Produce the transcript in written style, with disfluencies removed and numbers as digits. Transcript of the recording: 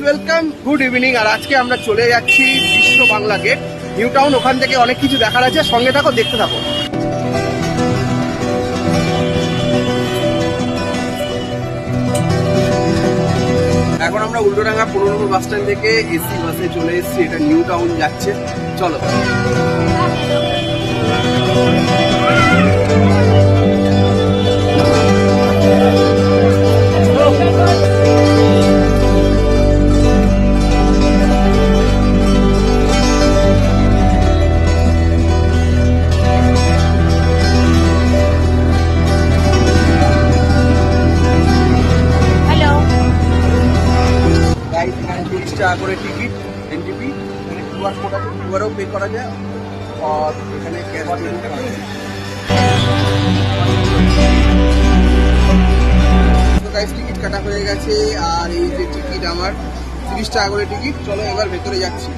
Welcome, good evening. আর আজকে আমরা চলে যাচ্ছি বিশ্ব বাংলা গেট, নিউ টাউন। ওখান থেকে অনেক কিছু দেখার আছে, সঙ্গে থাকো, দেখতে থাকো। এখন আমরা উল্টোডাঙ্গা 15 নম্বর বাস স্ট্যান্ড থেকে এসি বাসে চলে এসেছি। এটা নিউ টাউন যাচ্ছে, চলো। টাকা করে টিকিট, এনটিপি, এখানে কিউআর কোড আছে, কিউআরও পে করা যায়। আর এখানে ক্যাশ পেমেন্ট করা যায়। তো গাইস, টিকিট কাটা হয়ে গেছে। আর এই যে টিকিট আমার 30 টাকা করে টিকিট। চলো এবার ভেতরে যাচ্ছি।